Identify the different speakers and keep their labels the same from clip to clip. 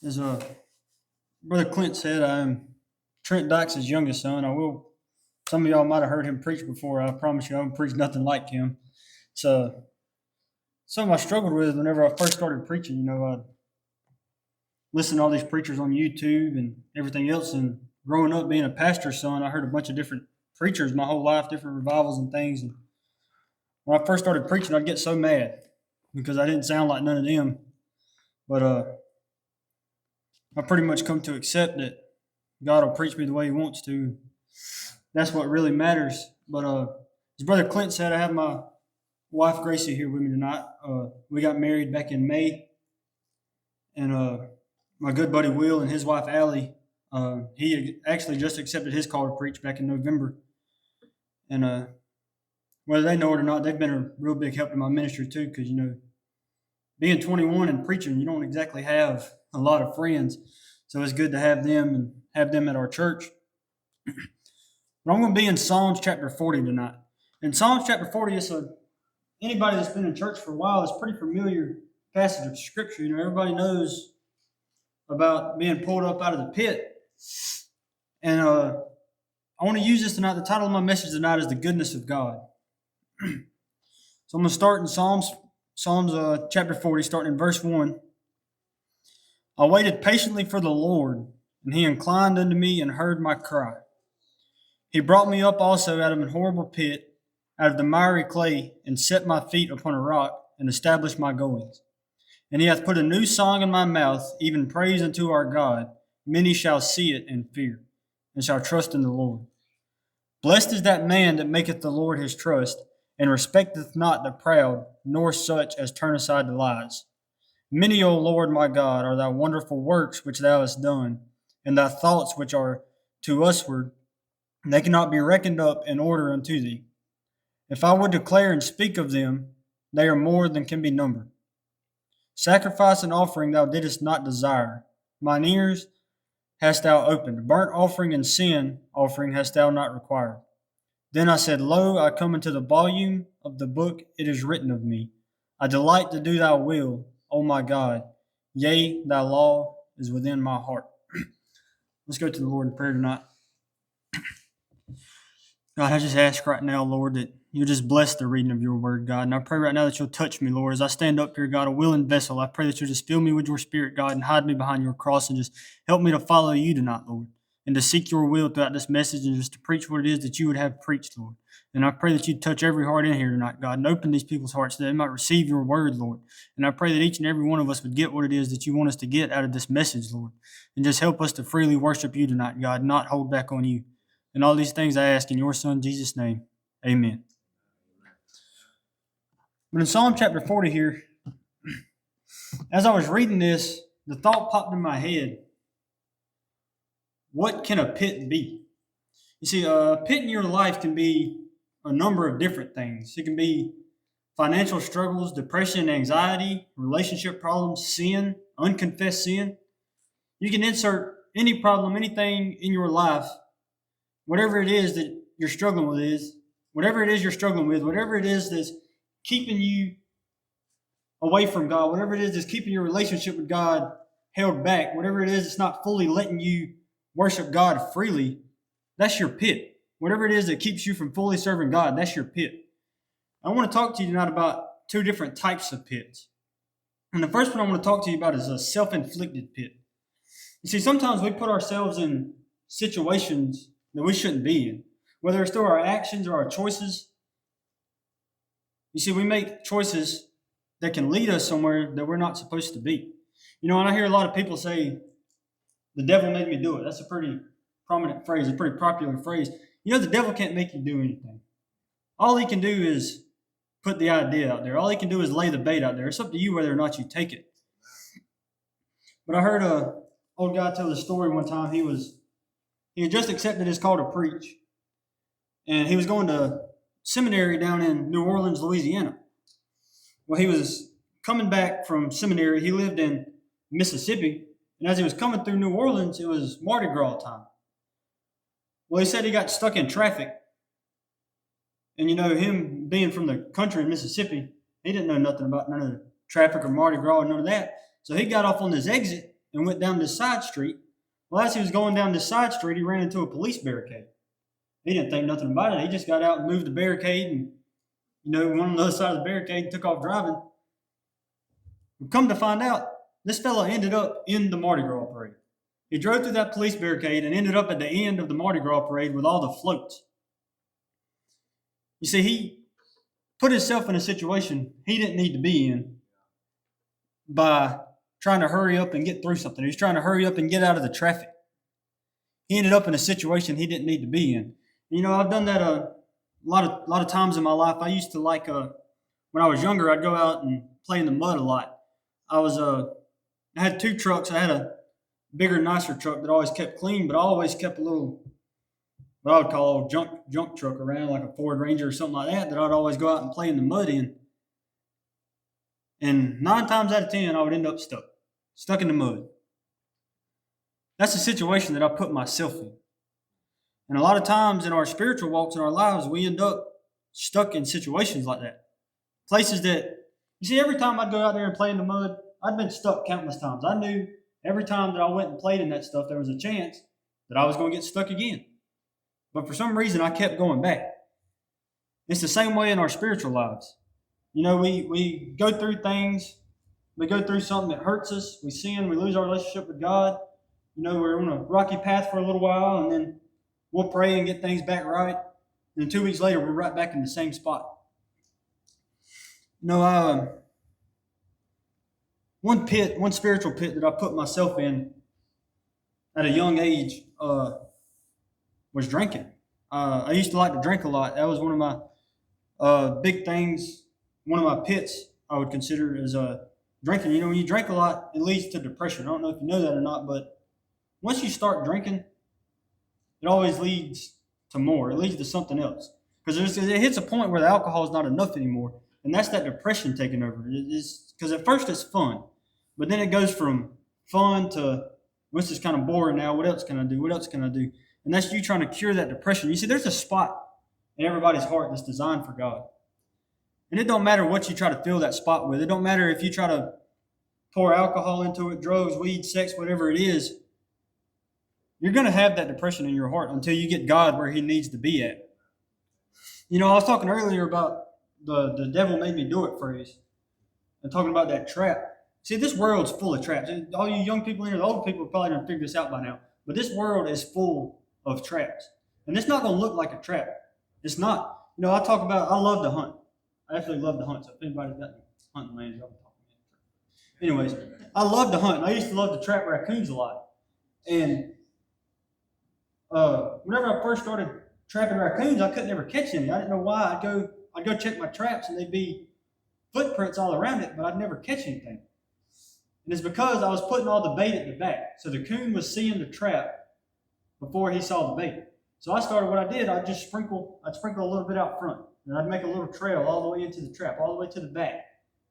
Speaker 1: As Brother Clint said, I am Trent Dykes' youngest son. Some of y'all might have heard him preach before. I promise you, I haven't preached nothing like him. So, something I struggled with whenever I first started preaching. I'd listen to all these preachers on YouTube and everything else. And growing up being a pastor's son, I heard a bunch of different preachers my whole life, different revivals and things. And when I first started preaching, I'd get so mad because I didn't sound like none of them. But I pretty much come to accept that God will preach me the way He wants to. That's what really matters. But as Brother Clint said, I have my wife Gracie here with me tonight. We got married back in May, and my good buddy Will and his wife Allie, he actually just accepted his call to preach back in November. And whether they know it or not, they've been a real big help to my ministry too. Because being 21 and preaching, you don't exactly have a lot of friends, so it's good to have them and have them at our church. But I'm going to be in Psalms chapter 40 tonight. In Psalms chapter 40, anybody that's been in church for a while is pretty familiar passage of Scripture. Everybody knows about being pulled up out of the pit. And I want to use this tonight. The title of my message tonight is The Goodness of God. So I'm going to start in Psalms chapter 40, starting in verse 1. I waited patiently for the Lord, and He inclined unto me and heard my cry. He brought me up also out of an horrible pit, out of the miry clay, and set my feet upon a rock, and established my goings. And He hath put a new song in my mouth, even praise unto our God. Many shall see it and fear, and shall trust in the Lord. Blessed is that man that maketh the Lord his trust, and respecteth not the proud, nor such as turn aside to lies. Many, O Lord my God, are thy wonderful works which thou hast done, and thy thoughts which are to usward, they cannot be reckoned up in order unto thee. If I would declare and speak of them, they are more than can be numbered. Sacrifice and offering thou didst not desire. Mine ears hast thou opened. Burnt offering and sin offering hast thou not required. Then I said, Lo, I come into the volume of the book, it is written of me. I delight to do thy will, O my God. Yea, thy law is within my heart. Let's go to the Lord in prayer tonight. God, I just ask right now, Lord, that you'll just bless the reading of your word, God. And I pray right now that you'll touch me, Lord. As I stand up here, God, a willing vessel, I pray that you'll just fill me with your spirit, God, and hide me behind your cross and just help me to follow you tonight, Lord, and to seek your will throughout this message and just to preach what it is that you would have preached, Lord. And I pray that you touch every heart in here tonight, God, and open these people's hearts so that they might receive your word, Lord. And I pray that each and every one of us would get what it is that you want us to get out of this message, Lord. And just help us to freely worship you tonight, God, not hold back on you. And all these things I ask in your Son, Jesus' name. Amen. But in Psalm chapter 40 here, as I was reading this, the thought popped in my head, what can a pit be? You see, a pit in your life can be a number of different things. It can be financial struggles, depression, anxiety, relationship problems, sin, unconfessed sin. You can insert any problem, anything in your life, whatever it is that you're struggling with whatever it is that's keeping you away from God, whatever it is that's keeping your relationship with God held back, whatever it is that's not fully letting you worship God freely, that's your pit. Whatever it is that keeps you from fully serving God, that's your pit. I want to talk to you tonight about two different types of pits. And the first one I want to talk to you about is a self-inflicted pit. You see, sometimes we put ourselves in situations that we shouldn't be in, whether it's through our actions or our choices. You see, we make choices that can lead us somewhere that we're not supposed to be. And I hear a lot of people say, the devil made me do it. That's a pretty prominent phrase, a pretty popular phrase. The devil can't make you do anything. All he can do is put the idea out there. All he can do is lay the bait out there. It's up to you whether or not you take it. But I heard an old guy tell a story one time. He had just accepted his call to preach, and he was going to seminary down in New Orleans, Louisiana. Well, he was coming back from seminary. He lived in Mississippi, and as he was coming through New Orleans, it was Mardi Gras time. Well, he said he got stuck in traffic, and him being from the country in Mississippi, he didn't know nothing about none of the traffic or Mardi Gras or none of that. So he got off on this exit and went down this side street. Well, as he was going down this side street, he ran into a police barricade. He didn't think nothing about it. He just got out and moved the barricade and, went on the other side of the barricade and took off driving. Come to find out, this fella ended up in the Mardi Gras parade. He drove through that police barricade and ended up at the end of the Mardi Gras parade with all the floats. You see, he put himself in a situation he didn't need to be in by trying to hurry up and get through something. He was trying to hurry up and get out of the traffic. He ended up in a situation he didn't need to be in. I've done that a lot of times in my life. I used to when I was younger, I'd go out and play in the mud a lot. I had 2 trucks. I had a bigger, nicer truck that always kept clean, but I always kept a little, what I would call a junk truck around, like a Ford Ranger or something like that I'd always go out and play in the mud in. And 9 times out of 10, I would end up stuck in the mud. That's the situation that I put myself in. And a lot of times in our spiritual walks in our lives, we end up stuck in situations like that. Places that, every time I'd go out there and play in the mud, I'd been stuck countless times. I knew every time that I went and played in that stuff, there was a chance that I was going to get stuck again. But for some reason, I kept going back. It's the same way in our spiritual lives. We go through things. We go through something that hurts us. We sin. We lose our relationship with God. We're on a rocky path for a little while, and then we'll pray and get things back right. And then 2 weeks later, we're right back in the same spot. One spiritual pit that I put myself in at a young age was drinking. I used to like to drink a lot. That was one of my big things, one of my pits I would consider as drinking. When you drink a lot, it leads to depression. I don't know if you know that or not, but once you start drinking, it always leads to more. It leads to something else. Because it hits a point where the alcohol is not enough anymore. And that's that depression taking over. Because at first it's fun. But then it goes from fun to, this is kind of boring now. What else can I do? What else can I do? And that's you trying to cure that depression. There's a spot in everybody's heart that's designed for God. And it don't matter what you try to fill that spot with. It don't matter if you try to pour alcohol into it, drugs, weed, sex, whatever it is. You're going to have that depression in your heart until you get God where he needs to be at. I was talking earlier about the devil made me do it phrase and talking about that trap. See, this world's full of traps. All you young people in here, the old people probably don't figure this out by now. But this world is full of traps. And it's not going to look like a trap. It's not. I love to hunt. I absolutely love to hunt. So if anybody's got any hunting land, y'all can talk to me. Anyways, I love to hunt. I used to love to trap raccoons a lot. And whenever I first started trapping raccoons, I couldn't ever catch any. I didn't know why. I'd go check my traps and they'd be footprints all around it, but I'd never catch anything. And it's because I was putting all the bait at the back. So the coon was seeing the trap before he saw the bait. So I'd sprinkle a little bit out front. And I'd make a little trail all the way into the trap, all the way to the back.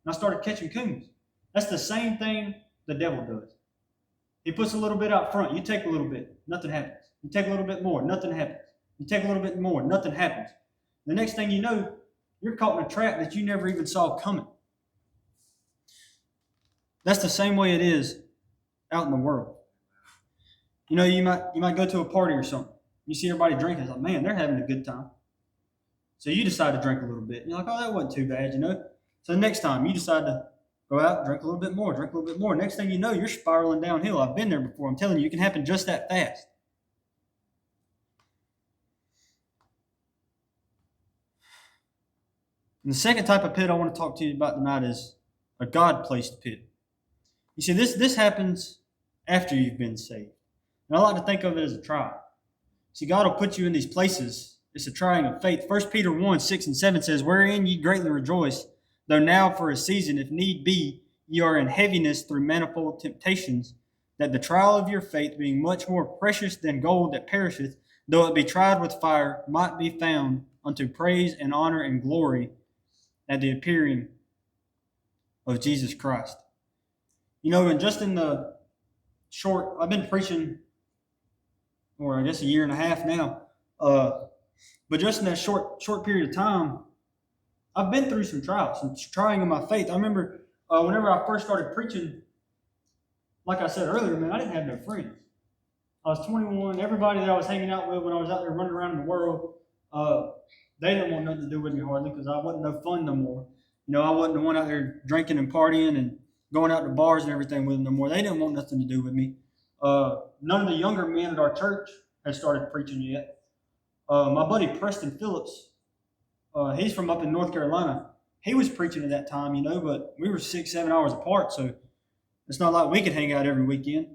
Speaker 1: And I started catching coons. That's the same thing the devil does. He puts a little bit out front. You take a little bit, nothing happens. You take a little bit more, nothing happens. You take a little bit more, nothing happens. The next thing you know, you're caught in a trap that you never even saw coming. That's the same way it is out in the world. You might go to a party or something. You see everybody drinking. It's like, man, they're having a good time. So you decide to drink a little bit. You're like, oh, that wasn't too bad, So the next time you decide to go out, drink a little bit more, drink a little bit more. Next thing you know, you're spiraling downhill. I've been there before. I'm telling you, it can happen just that fast. And the second type of pit I want to talk to you about tonight is a God-placed pit. You see, this happens after you've been saved. And I like to think of it as a trial. See, God will put you in these places. It's a trying of faith. 1 Peter 1, 6 and 7 says, wherein ye greatly rejoice, though now for a season, if need be, ye are in heaviness through manifold temptations, that the trial of your faith, being much more precious than gold that perisheth, though it be tried with fire, might be found unto praise and honor and glory at the appearing of Jesus Christ. And just in the short, I've been preaching for, I guess, a year and a half now. But just in that short period of time, I've been through some trials, some trying of my faith. I remember whenever I first started preaching, like I said earlier, man, I didn't have no friends. I was 21. Everybody that I was hanging out with when I was out there running around in the world, uh, they didn't want nothing to do with me hardly because I wasn't no fun no more. I wasn't the one out there drinking and partying and going out to bars and everything with them no more. They didn't want nothing to do with me. None of the younger men at our church had started preaching yet. My buddy Preston Phillips, he's from up in North Carolina. He was preaching at that time, but we were 6, 7 hours apart, so it's not like we could hang out every weekend.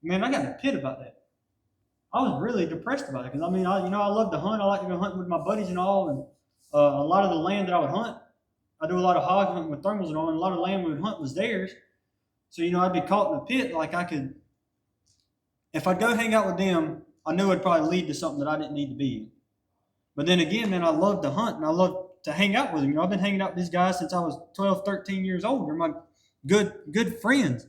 Speaker 1: Man, I got in a pit about that. I was really depressed about it because I love to hunt. I like to go hunting with my buddies and all, and a lot of the land that I would hunt, I do a lot of hog hunting with thermals and all, and a lot of the land we would hunt was theirs. So I'd be caught in a pit. Like if I'd go hang out with them, I knew it'd probably lead to something that I didn't need to be in. But then again, man, I love to hunt and I love to hang out with them. I've been hanging out with these guys since I was 12, 13 years old. They're my good friends.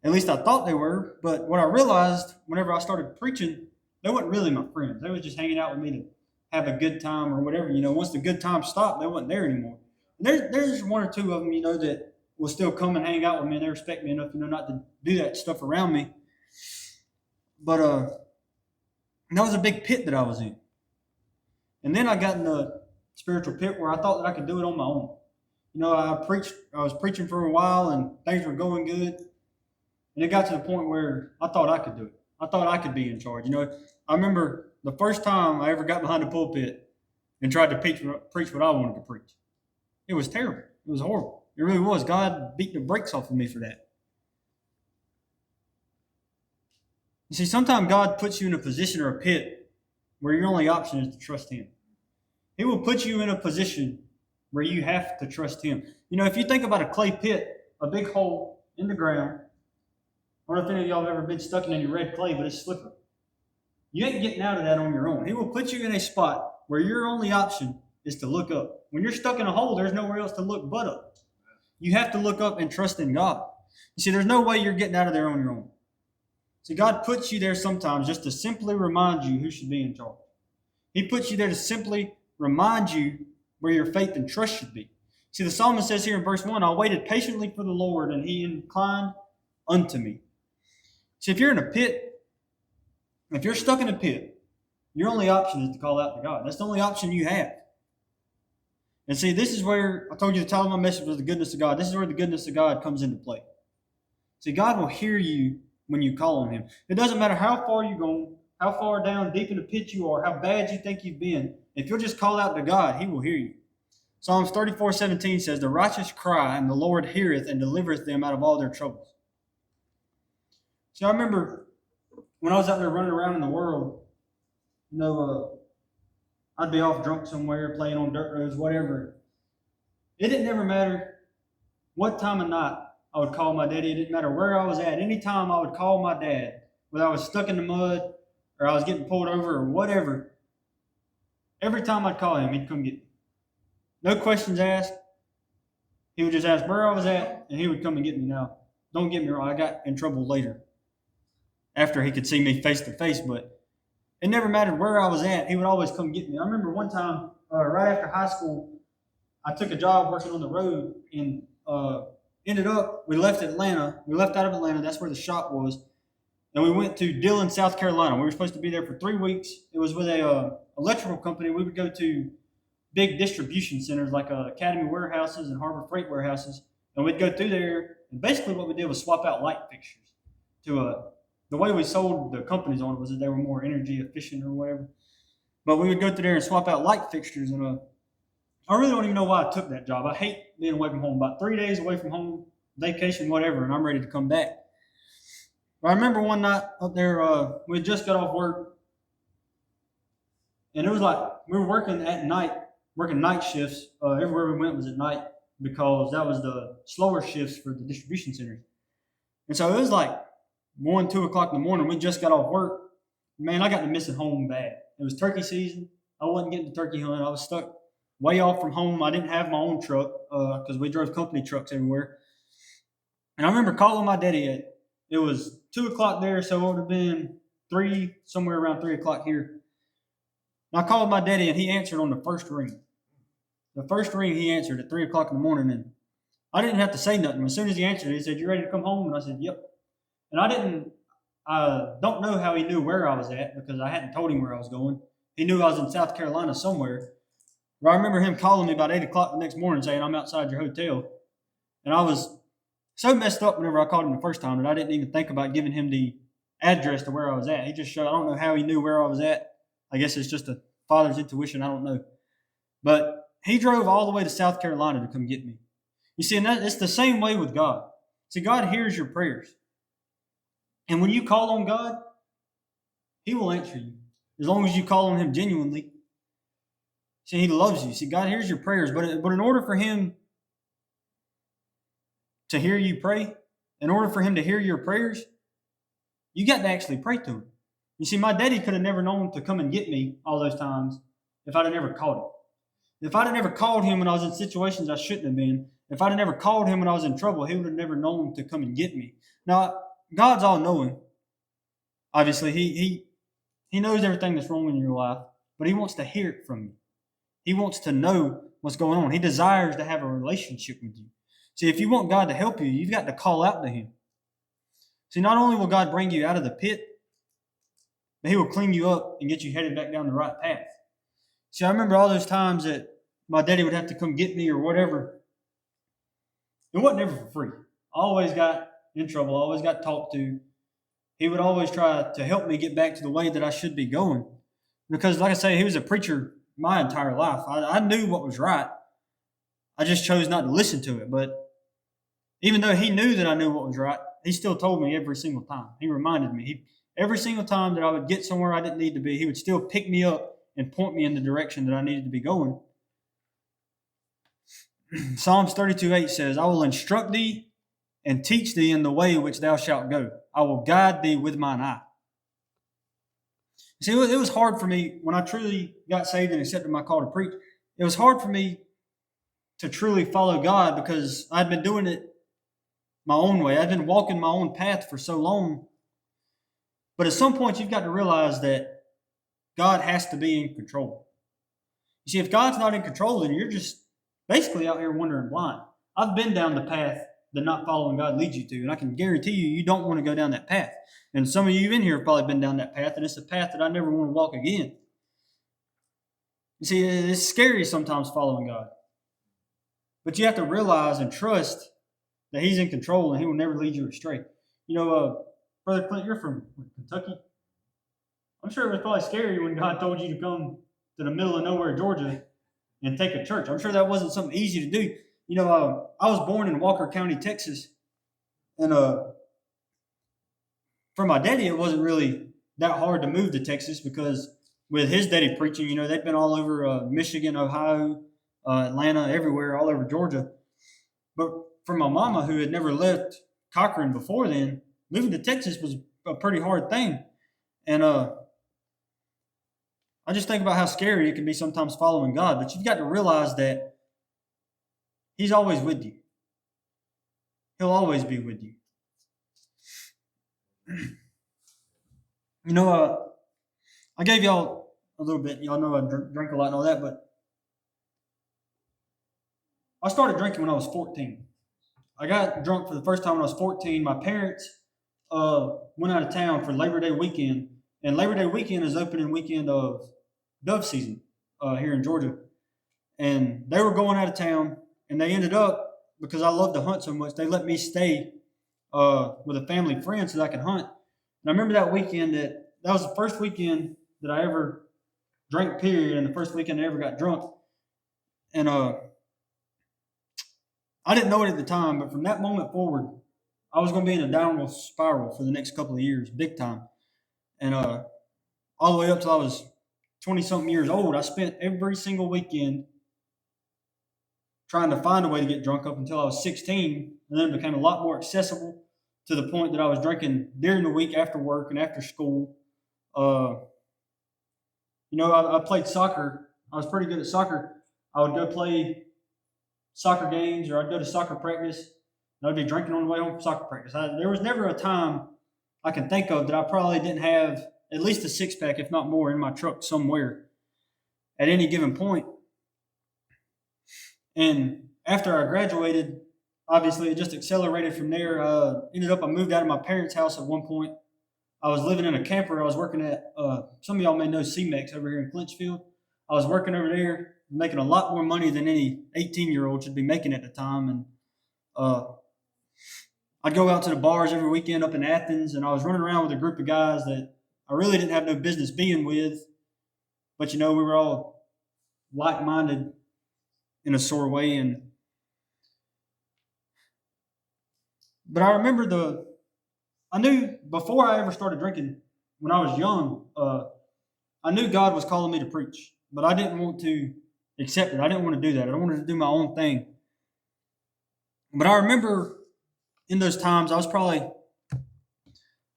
Speaker 1: At least I thought they were. But what I realized whenever I started preaching, they weren't really my friends. They were just hanging out with me to have a good time or whatever. Once the good time stopped, they wasn't there anymore. And there's one or two of them, that will still come and hang out with me and they respect me enough, not to do that stuff around me. But that was a big pit that I was in. And then I got in a spiritual pit where I thought that I could do it on my own. I was preaching for a while and things were going good. And it got to the point where I thought I could do it. I thought I could be in charge. I remember the first time I ever got behind the pulpit and tried to preach what I wanted to preach. It was terrible. It was horrible. It really was. God beat the brakes off of me for that. You see, sometimes God puts you in a position or a pit where your only option is to trust Him. He will put you in a position where you have to trust Him. If you think about a clay pit, a big hole in the ground, I don't know if any of y'all have ever been stuck in any red clay, but it's slippery. You ain't getting out of that on your own. He will put you in a spot where your only option is to look up. When you're stuck in a hole, there's nowhere else to look but up. You have to look up and trust in God. You see, there's no way you're getting out of there on your own. See, God puts you there sometimes just to simply remind you who should be in charge. He puts you there to simply remind you where your faith and trust should be. See, the psalmist says here in verse 1, I waited patiently for the Lord, and He inclined unto me. See, if you're in a pit, if you're stuck in a pit, your only option is to call out to God. That's the only option you have. And see, this is where I told you the title of my message was the goodness of God. This is where the goodness of God comes into play. See, God will hear you when you call on Him. It doesn't matter how far you're going, how far down deep in the pit you are, how bad you think you've been. If you'll just call out to God, He will hear you. Psalms 34:17 says, the righteous cry, and the Lord heareth and delivereth them out of all their troubles. See, I remember when I was out there running around in the world, I'd be off drunk somewhere, playing on dirt roads, whatever. It didn't ever matter what time of night I would call my daddy. It didn't matter where I was at. Any time I would call my dad, whether I was stuck in the mud or I was getting pulled over or whatever. Every time I'd call him, he'd come get me. No questions asked. He would just ask where I was at, and he would come and get me. Now, don't get me wrong, I got in trouble later after he could see me face to face, but it never mattered where I was at. He would always come get me. I remember one time, right after high school, I took a job working on the road and ended up, we left Atlanta. We left out of Atlanta. That's where the shop was. And we went to Dillon, South Carolina. We were supposed to be there for 3 weeks. It was with a electrical company. We would go to big distribution centers like Academy warehouses and Harbor Freight warehouses. And we'd go through there. And basically what we did was swap out light fixtures to the way we sold the companies on it was that they were more energy efficient or whatever. But we would go through there and swap out light fixtures. And I really don't even know why I took that job. I hate being away from home. About 3 days away from home, vacation, whatever, and I'm ready to come back. But I remember one night up there, we had just got off work. And it was like we were working at night, working night shifts. Everywhere we went was at night because that was the slower shifts for the distribution centers. And so it was like 1, 2 o'clock in the morning. We just got off work. Man, I got to missing home bad. It was turkey season. I wasn't getting to turkey hunt. I was stuck way off from home. I didn't have my own truck because we drove company trucks everywhere. And I remember calling my daddy it was 2 o'clock there, so it would have been somewhere around 3 o'clock here. And I called my daddy, and he answered on the first ring. The first ring he answered at 3 o'clock in the morning, and I didn't have to say nothing. As soon as he answered, he said, "You ready to come home?" And I said, "Yep." And I don't know how he knew where I was at because I hadn't told him where I was going. He knew I was in South Carolina somewhere. But I remember him calling me about 8 o'clock the next morning saying, "I'm outside your hotel." And I was so messed up whenever I called him the first time that I didn't even think about giving him the address to where I was at. He just showed, I don't know how he knew where I was at. I guess it's just a father's intuition. I don't know. But he drove all the way to South Carolina to come get me. You see, and it's the same way with God. See, God hears your prayers. And when you call on God, He will answer you. As long as you call on Him genuinely. See, He loves you. See, God hears your prayers. But in order for Him to hear you pray, in order for Him to hear your prayers, you got to actually pray to Him. You see, my daddy could have never known to come and get me all those times if I'd have never called Him. If I'd have never called Him when I was in situations I shouldn't have been, if I'd have never called Him when I was in trouble, He would have never known to come and get me. Now, God's all-knowing. Obviously, He knows everything that's wrong in your life, but He wants to hear it from you. He wants to know what's going on. He desires to have a relationship with you. See, if you want God to help you, you've got to call out to Him. See, not only will God bring you out of the pit, but He will clean you up and get you headed back down the right path. See, I remember all those times that my daddy would have to come get me or whatever. It wasn't ever for free. I always got in trouble. I always got talked to. He would always try to help me get back to the way that I should be going. Because, like I say, he was a preacher my entire life. I knew what was right. I just chose not to listen to it. But even though he knew that I knew what was right, he still told me every single time. He reminded me. Every single time that I would get somewhere I didn't need to be, he would still pick me up and point me in the direction that I needed to be going. Psalms 32:8 says, "I will instruct thee and teach thee in the way which thou shalt go. I will guide thee with mine eye." See, it was hard for me when I truly got saved and accepted my call to preach. It was hard for me to truly follow God because I'd been doing it my own way. I'd been walking my own path for so long. But at some point, you've got to realize that God has to be in control. You see, if God's not in control, then you're just basically out here wandering blind. I've been down the path that not following God leads you to, and I can guarantee you don't want to go down that path. And some of you in here have probably been down that path, and it's a path that I never want to walk again. You see, it's scary sometimes following God. But you have to realize and trust that He's in control and He will never lead you astray. You know, Brother Clint, you're from Kentucky. I'm sure it was probably scary when God told you to come to the middle of nowhere, Georgia, and take a church. I'm sure that wasn't something easy to do. You know, I was born in Walker County, Texas, and for my daddy, it wasn't really that hard to move to Texas because with his daddy preaching, you know, they'd been all over Michigan, Ohio, Atlanta, everywhere, all over Georgia. But for my mama, who had never left Cochran before then, moving to Texas was a pretty hard thing. And I just think about how scary it can be sometimes following God. But you've got to realize that He's always with you. He'll always be with you. You know, I gave y'all a little bit. Y'all know I drink a lot and all that, but I started drinking when I was 14. I got drunk for the first time when I was 14. My parents went out of town for Labor Day weekend, and Labor Day weekend is opening weekend of dove season here in Georgia. And they were going out of town, and they ended up, because I love to hunt so much, they let me stay with a family friend so that I could hunt. And I remember that weekend that was the first weekend that I ever drank, period, and the first weekend I ever got drunk. And I didn't know it at the time, but from that moment forward, I was going to be in a downward spiral for the next couple of years, big time. And all the way up till I was 20-something years old, I spent every single weekend trying to find a way to get drunk up until I was 16, and then it became a lot more accessible to the point that I was drinking during the week after work and after school. I played soccer. I was pretty good at soccer. I would go play soccer games, or I'd go to soccer practice, and I'd be drinking on the way home from soccer practice. There was never a time I can think of that I probably didn't have at least a six-pack, if not more, in my truck somewhere at any given point. And after I graduated obviously, it just accelerated from there. Ended up, I moved out of my parents' house at one point. I was living in a camper. I was working at, some of y'all may know CMEX over here in Clinchfield. I was working over there, making a lot more money than any 18-year-old should be making at the time. And uh, I'd go out to the bars every weekend up in Athens, and I was running around with a group of guys that I really didn't have no business being with. But, we were all like minded in a sort of way. But I remember I knew before I ever started drinking when I was young, I knew God was calling me to preach, but I didn't want to accept it. I didn't want to do that. I wanted to do my own thing. But I remember in those times, I was probably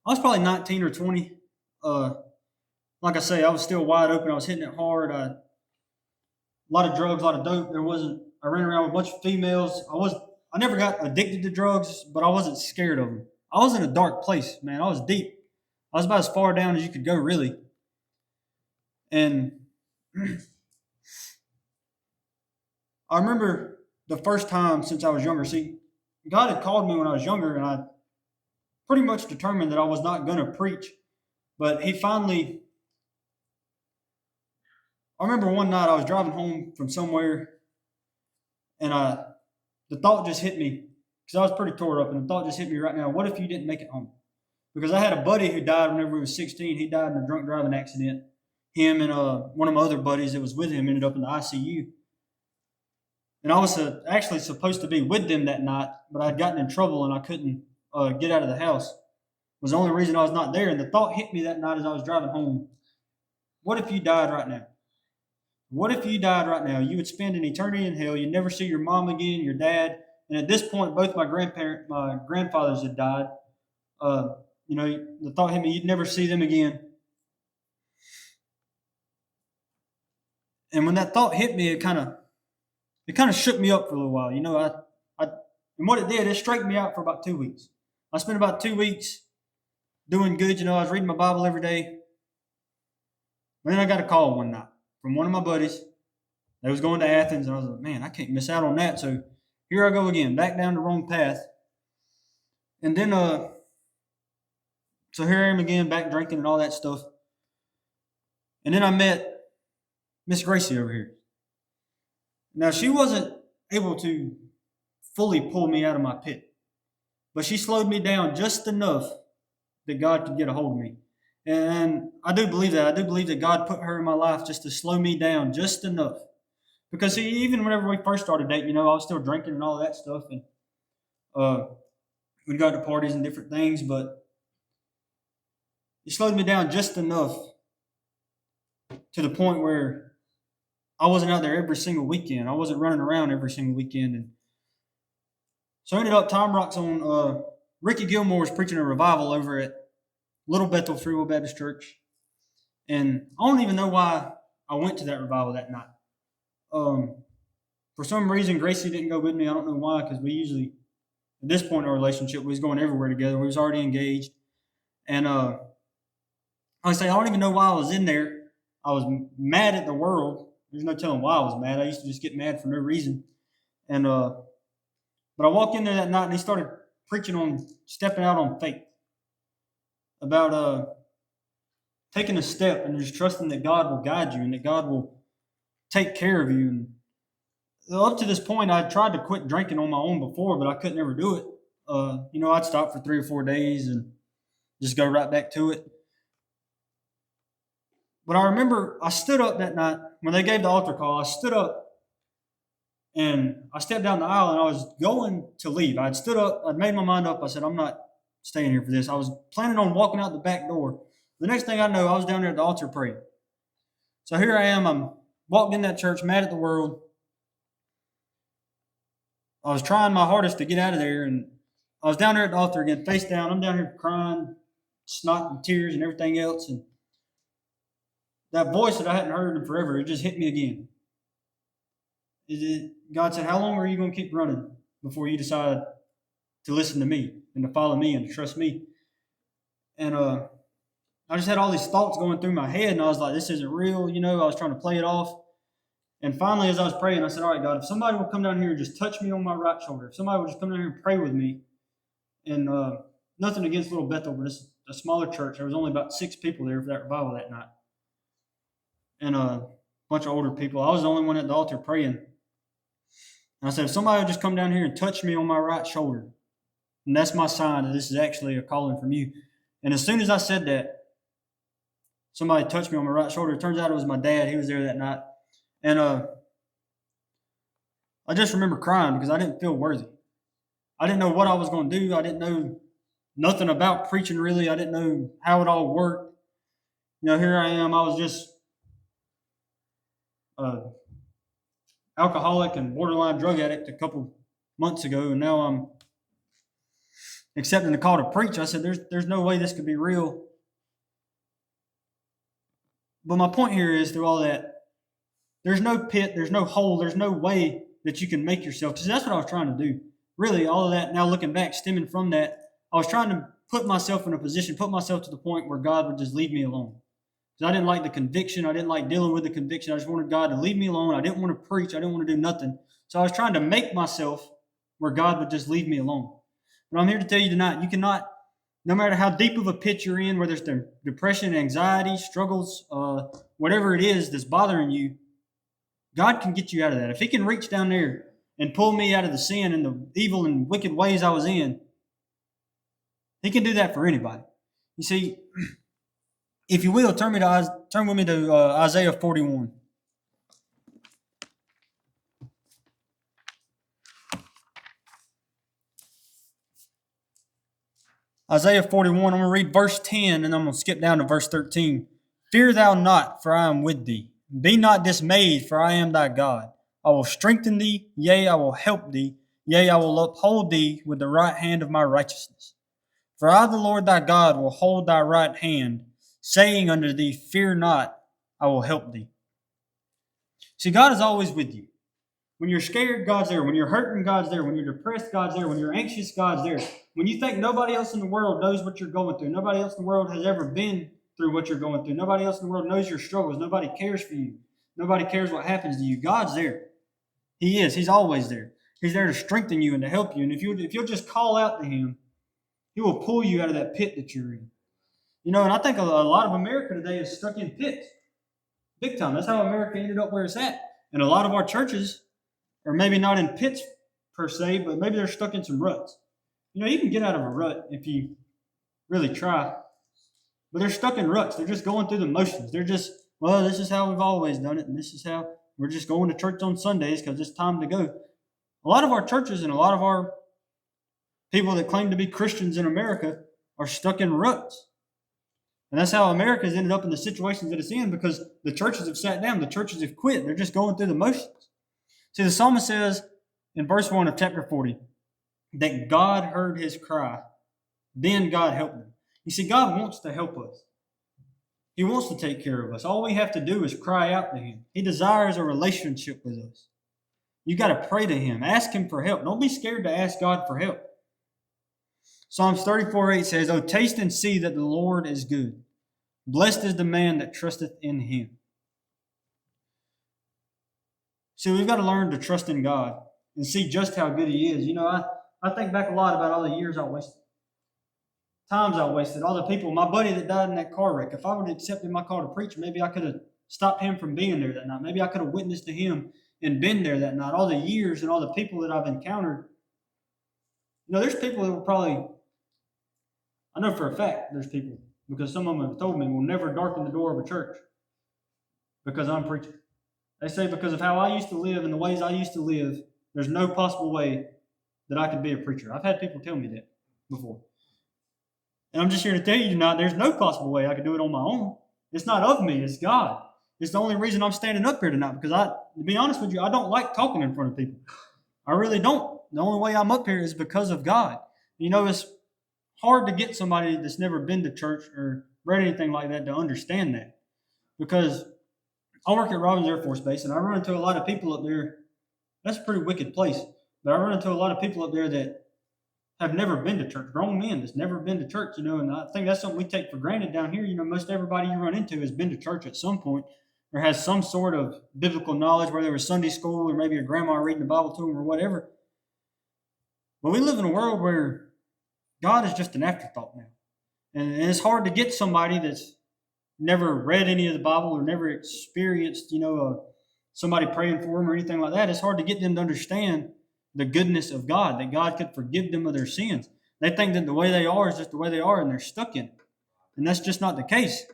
Speaker 1: 19 or 20. Uh, like I say, I was still wide open. I was hitting it hard. A lot of drugs, a lot of dope. I ran around with a bunch of females. I never got addicted to drugs, but I wasn't scared of them. I was in a dark place, man. I was deep. I was about as far down as you could go, really. And I remember the first time since I was younger. See, God had called me when I was younger, and I pretty much determined that I was not going to preach. But I remember one night I was driving home from somewhere, and the thought just hit me because I was pretty tore up, and the thought just hit me right now. What if you didn't make it home? Because I had a buddy who died whenever he was 16. He died in a drunk driving accident. Him and one of my other buddies that was with him ended up in the ICU. And I was actually supposed to be with them that night, but I'd gotten in trouble and I couldn't get out of the house. It was the only reason I was not there. And the thought hit me that night as I was driving home. What if you died right now? What if you died right now? You would spend an eternity in hell. You'd never see your mom again, your dad. And at this point, both my grandfathers had died. The thought hit me, you'd never see them again. And when that thought hit me, it kind of shook me up for a little while. And what it did, it straightened me out for about 2 weeks. I spent about 2 weeks doing good. I was reading my Bible every day. But then I got a call one night from one of my buddies that was going to Athens, and I was like, man, I can't miss out on that. So here I go again, back down the wrong path. And then, so here I am again, back drinking and all that stuff. And then I met Miss Gracie over here. Now, she wasn't able to fully pull me out of my pit, but she slowed me down just enough that God could get a hold of me. And I do believe that. I do believe that God put her in my life just to slow me down just enough. Because see, even whenever we first started dating, I was still drinking and all that stuff. And we'd go to parties and different things, but it slowed me down just enough to the point where I wasn't out there every single weekend. I wasn't running around every single weekend. And so I ended up, Tom Rock's on, Ricky Gilmore was preaching a revival over at Little Bethel Free Will Baptist Church. And I don't even know why I went to that revival that night. For some reason, Gracie didn't go with me. I don't know why, because we usually, at this point in our relationship, we was going everywhere together. We was already engaged. And like I say, I don't even know why I was in there. I was mad at the world. There's no telling why I was mad. I used to just get mad for no reason. And but I walked in there that night, and he started preaching on stepping out on faith, about taking a step and just trusting that God will guide you and that God will take care of you. And up to this point, I tried to quit drinking on my own before, but I couldn't ever do it. I'd stop for 3 or 4 days and just go right back to it. But I remember I stood up that night when they gave the altar call. I stood up and I stepped down the aisle, and I was going to leave. I'd stood up. I'd made my mind up. I said, I'm not staying here for this. I was planning on walking out the back door. The next thing I know, I was down there at the altar praying. So here I am. I'm walking in that church, mad at the world. I was trying my hardest to get out of there, and I was down there at the altar again, face down. I'm down here crying, snot and tears and everything else. And that voice that I hadn't heard in forever, it just hit me again. God said, how long are you going to keep running before you decide to listen to me and to follow me and to trust me? And I just had all these thoughts going through my head, and I was like, this isn't real. I was trying to play it off. And finally, as I was praying, I said, all right, God, if somebody will come down here and just touch me on my right shoulder, if somebody will just come down here and pray with me, and nothing against Little Bethel, but it's a smaller church. There was only about 6 people there for that revival that night. And a bunch of older people. I was the only one at the altar praying. And I said, if somebody will just come down here and touch me on my right shoulder, and that's my sign that this is actually a calling from you. And as soon as I said that, somebody touched me on my right shoulder. It turns out it was my dad. He was there that night. And I just remember crying because I didn't feel worthy. I didn't know what I was going to do. I didn't know nothing about preaching, really. I didn't know how it all worked. Here I am. I was just alcoholic and borderline drug addict a couple months ago, and now I'm accepting the call to preach. I said, there's no way this could be real. But my point here is, through all that, there's no pit, there's no hole, there's no way that you can make yourself. Because that's what I was trying to do. Really, all of that, now looking back, stemming from that, I was trying to put myself in a position, put myself to the point where God would just leave me alone. Because I didn't like the conviction. I didn't like dealing with the conviction. I just wanted God to leave me alone. I didn't want to preach. I didn't want to do nothing. So I was trying to make myself where God would just leave me alone. But I'm here to tell you tonight, you cannot, no matter how deep of a pit you're in, whether it's depression, anxiety, struggles, whatever it is that's bothering you, God can get you out of that. If He can reach down there and pull me out of the sin and the evil and wicked ways I was in, He can do that for anybody. You see, if you will, turn with me to Isaiah 41. Isaiah 41, I'm going to read verse 10, and I'm going to skip down to verse 13. Fear thou not, for I am with thee. Be not dismayed, for I am thy God. I will strengthen thee, yea, I will help thee, yea, I will uphold thee with the right hand of my righteousness. For I, the Lord thy God, will hold thy right hand, saying unto thee, fear not, I will help thee. See, God is always with you. When you're scared, God's there. When you're hurting, God's there. When you're depressed, God's there. When you're anxious, God's there. When you think nobody else in the world knows what you're going through, nobody else in the world has ever been through what you're going through, nobody else in the world knows your struggles, nobody cares for you, nobody cares what happens to you, God's there. He is. He's always there. He's there to strengthen you and to help you. And if you'll just call out to Him, He will pull you out of that pit that you're in. And I think a lot of America today is stuck in pits. Big time. That's how America ended up where it's at. And a lot of our churches are maybe not in pits per se, but maybe they're stuck in some ruts. You can get out of a rut if you really try. But they're stuck in ruts. They're just going through the motions. They're just, well, this is how we've always done it, and this is how we're just going to church on Sundays because it's time to go. A lot of our churches and a lot of our people that claim to be Christians in America are stuck in ruts. And that's how America's ended up in the situations that it's in, because the churches have sat down. The churches have quit. They're just going through the motions. See, the psalmist says in verse 1 of chapter 40 that God heard his cry. Then God helped him. You see, God wants to help us. He wants to take care of us. All we have to do is cry out to Him. He desires a relationship with us. You got to pray to Him. Ask Him for help. Don't be scared to ask God for help. Psalms 34:8 says, "O taste and see that the Lord is good. Blessed is the man that trusteth in Him." See, we've got to learn to trust in God and see just how good He is. I think back a lot about all the years I wasted. Times I wasted. All the people, my buddy that died in that car wreck. If I would have accepted my call to preach, maybe I could have stopped him from being there that night. Maybe I could have witnessed to him and been there that night. All the years and all the people that I've encountered. There's people that will probably, I know for a fact there's people, because some of them have told me, will never darken the door of a church because I'm preaching. They say because of how I used to live and the ways I used to live, there's no possible way that I could be a preacher. I've had people tell me that before. And I'm just here to tell you tonight, there's no possible way I could do it on my own. It's not of me, it's God. It's the only reason I'm standing up here tonight, because to be honest with you, I don't like talking in front of people. I really don't. The only way I'm up here is because of God. It's hard to get somebody that's never been to church or read anything like that to understand that. Because I work at Robins Air Force Base, and I run into a lot of people up there. That's a pretty wicked place. But I run into a lot of people up there that have never been to church, grown men that's never been to church, and I think that's something we take for granted down here. Most everybody you run into has been to church at some point. or has some sort of biblical knowledge, whether it was Sunday school or maybe a grandma reading the Bible to them or whatever. But we live in a world where God is just an afterthought now. And it's hard to get somebody that's never read any of the Bible or never experienced, somebody praying for them or anything like that. It's hard to get them to understand the goodness of God, that God could forgive them of their sins. They think that the way they are is just the way they are and they're stuck in it. And that's just not the case.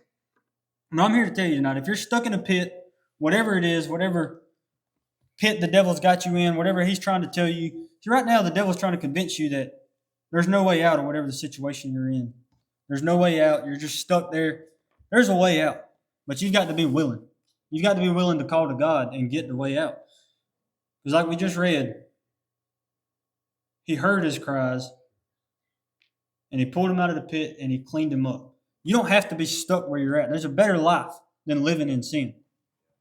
Speaker 1: And I'm here to tell you tonight, if you're stuck in a pit, whatever it is, whatever pit the devil's got you in, whatever he's trying to tell you, see, right now the devil's trying to convince you that there's no way out of whatever the situation you're in. There's no way out. You're just stuck there. There's a way out, but you've got to be willing. You've got to be willing to call to God and get the way out. Because like we just read, he heard his cries, and he pulled him out of the pit, and he cleaned him up. You don't have to be stuck where you're at. There's a better life than living in sin.